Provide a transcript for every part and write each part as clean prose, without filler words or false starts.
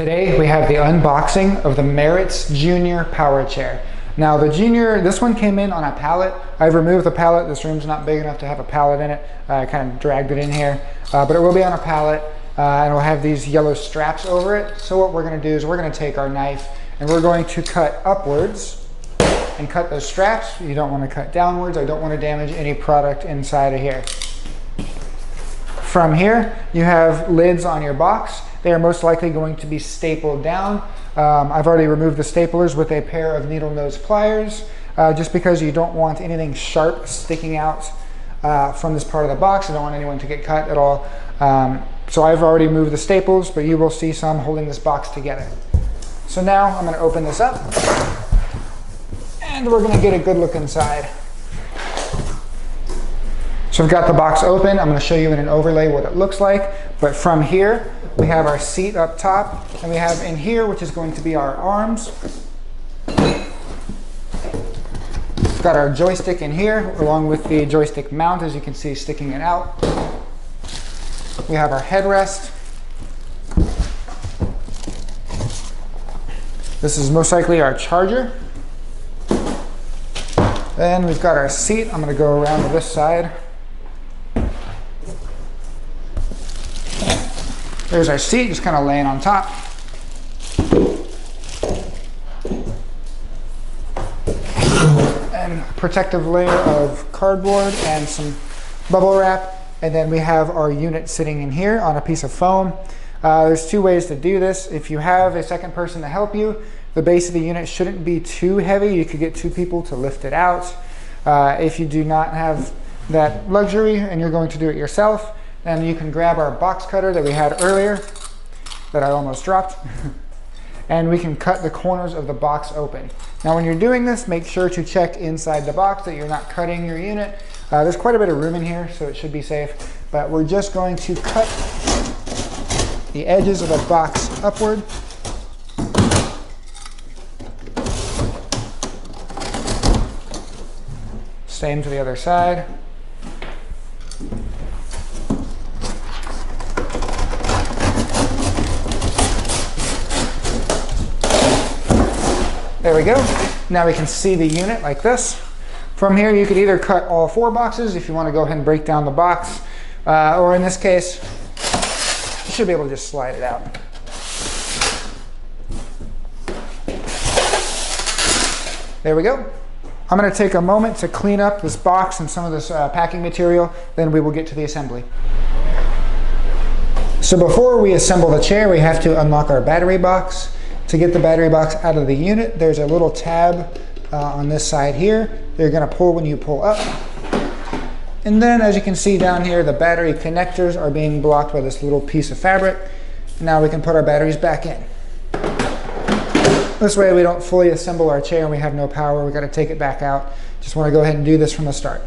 Today we have the unboxing of the Merit's Junior Power Chair. Now the Junior, this one came in on a pallet. I've removed the pallet. This room's not big enough to have a pallet in it. I kind of dragged it in here, but it will be on a pallet and it'll have these yellow straps over it. So what we're going to do is we're going to take our knife and we're going to cut upwards and cut those straps. You don't want to cut downwards. I don't want to damage any product inside of here. From here, you have lids on your box. They are most likely going to be stapled down. I've already removed the staplers with a pair of needle nose pliers, just because you don't want anything sharp sticking out from this part of the box. I don't want anyone to get cut at all. So I've already removed the staples, but you will see some holding this box together. So now I'm going to open this up, and we're going to get a good look inside. So I've got the box open. I'm going to show you in an overlay what it looks like. But from here, we have our seat up top, and we have in here, which is going to be our arms. We've got our joystick in here, along with the joystick mount, as you can see, sticking it out. We have our headrest. This is most likely our charger. Then we've got our seat. I'm going to go around to this side. There's our seat, just kind of laying on top. And a protective layer of cardboard and some bubble wrap. And then we have our unit sitting in here on a piece of foam. There's two ways to do this. If you have a second person to help you, the base of the unit shouldn't be too heavy. You could get two people to lift it out. If you do not have that luxury and you're going to do it yourself, then you can grab our box cutter that we had earlier, that I almost dropped, and we can cut the corners of the box open. Now when you're doing this, make sure to check inside the box that you're not cutting your unit. There's quite a bit of room in here, so it should be safe, but we're just going to cut the edges of the box upward. Same to the other side. There we go. Now we can see the unit like this. From here, you could either cut all four boxes if you want to go ahead and break down the box, or in this case, you should be able to just slide it out. There we go. I'm going to take a moment to clean up this box and some of this packing material, then we will get to the assembly. So before we assemble the chair, we have to unlock our battery box. To get the battery box out of the unit, there's a little tab on this side here. You're going to pull when you pull up. And then as you can see down here, the battery connectors are being blocked by this little piece of fabric. Now we can put our batteries back in. This way we don't fully assemble our chair and we have no power. We've got to take it back out. Just want to go ahead and do this from the start.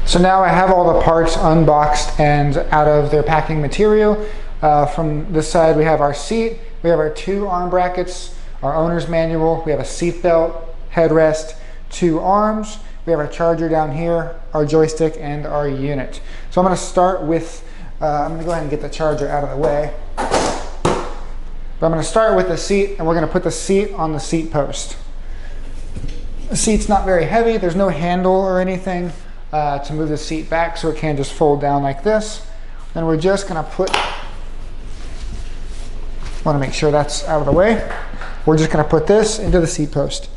So now I have all the parts unboxed and out of their packing material. From this side we have our seat. We have our two arm brackets, our owner's manual, we have a seat belt, headrest, two arms, we have our charger down here, our joystick, and our unit. So I'm going to start with, I'm going to go ahead and get the charger out of the way. But I'm going to start with the seat, and we're going to put the seat on the seat post. The seat's not very heavy, there's no handle or anything to move the seat back, so it can just fold down like this. Then we're just going to put, want to make sure that's out of the way. We're just going to put this into the seat post.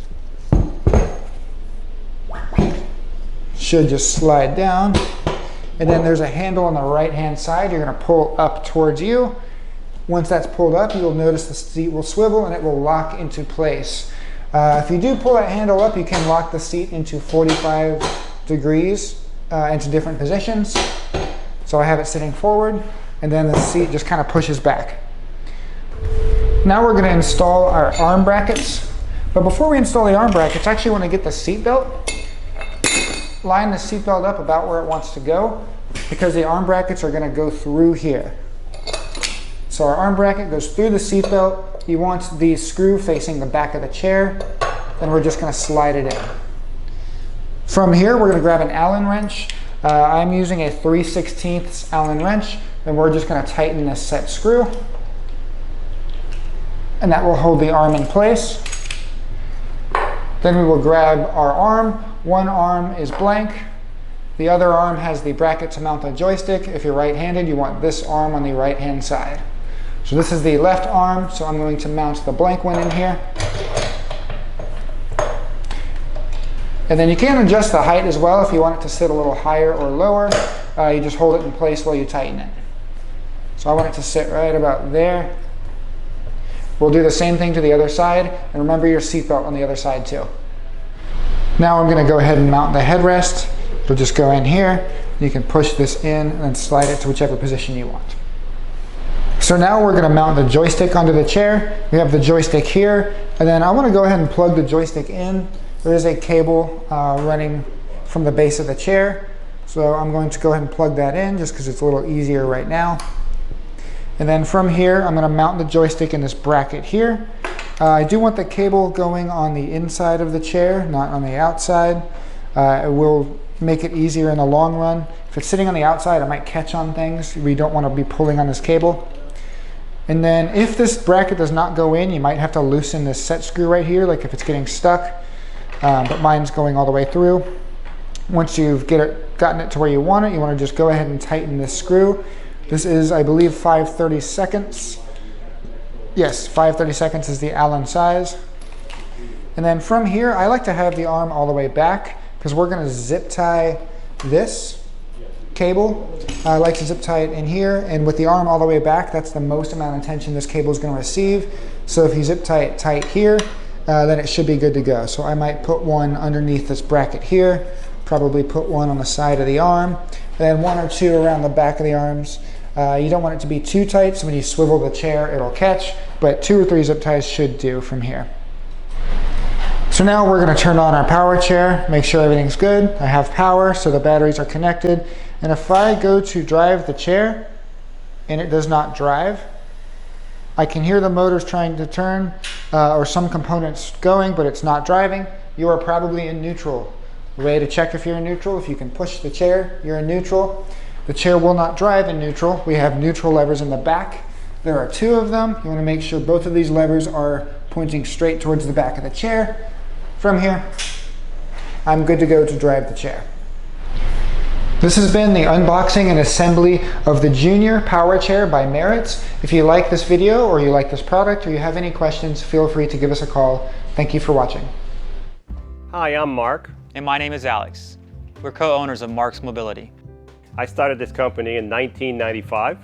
Should just slide down. And then there's a handle on the right hand side. You're going to pull up towards you. Once that's pulled up, you'll notice the seat will swivel and it will lock into place. If you do pull that handle up, you can lock the seat into 45 degrees into different positions. So I have it sitting forward, and then the seat just kind of pushes back. Now we're going to install our arm brackets. But before we install the arm brackets, I actually want to get the seat belt. Line the seat belt up about where it wants to go, because the arm brackets are going to go through here. So our arm bracket goes through the seat belt. You want the screw facing the back of the chair. Then we're just going to slide it in. From here, we're going to grab an Allen wrench. I'm using a 3/16 Allen wrench, and we're just going to tighten this set screw. and that will hold the arm in place. Then we will grab our arm. One arm is blank. The other arm has the bracket to mount the joystick. If you're right-handed, you want this arm on the right-hand side. So this is the left arm, so I'm going to mount the blank one in here. And then you can adjust the height as well if you want it to sit a little higher or lower. You just hold it in place while you tighten it. So I want it to sit right about there. We'll do the same thing to the other side, and remember your seatbelt on the other side too. Now I'm going to go ahead and mount the headrest. It'll just go in here. You can push this in and then slide it to whichever position you want. So now we're going to mount the joystick onto the chair. We have the joystick here, and then I want to go ahead and plug the joystick in. There is a cable running from the base of the chair, so I'm going to go ahead and plug that in just because it's a little easier right now. And then from here, I'm going to mount the joystick in this bracket here. I do want the cable going on the inside of the chair, not on the outside. It will make it easier in the long run. If it's sitting on the outside, it might catch on things. We don't want to be pulling on this cable. And then if this bracket does not go in, you might have to loosen this set screw right here, like if it's getting stuck. But mine's going all the way through. Once you've gotten it to where you want it, you want to just go ahead and tighten this screw. This is, I believe, 5/32. Yes, 5/32 is the Allen size. And then from here, I like to have the arm all the way back because we're going to zip tie this cable. I like to zip tie it in here, and with the arm all the way back, that's the most amount of tension this cable is going to receive. So if you zip tie it tight here, then it should be good to go. So I might put one underneath this bracket here, probably put one on the side of the arm, and then one or two around the back of the arms. You don't want it to be too tight, so when you swivel the chair, it'll catch, but 2 or 3 zip ties should do from here. So now we're going to turn on our power chair, make sure everything's good. I have power, so the batteries are connected. And if I go to drive the chair and it does not drive, I can hear the motors trying to turn or some components going, but it's not driving. You are probably in neutral. The way to check if you're in neutral, if you can push the chair, you're in neutral. The chair will not drive in neutral. We have neutral levers in the back. There are 2 of them. You want to make sure both of these levers are pointing straight towards the back of the chair. From here, I'm good to go to drive the chair. This has been the unboxing and assembly of the Junior Power Chair by Meritz. If you like this video or you like this product or you have any questions, feel free to give us a call. Thank you for watching. Hi, I'm Mark. And my name is Alex. We're co-owners of Marc's Mobility. I started this company in 1995.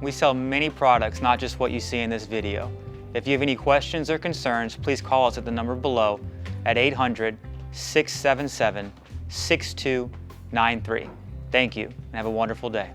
We sell many products, not just what you see in this video. If you have any questions or concerns, please call us at the number below at 800-677-6293. Thank you, and have a wonderful day.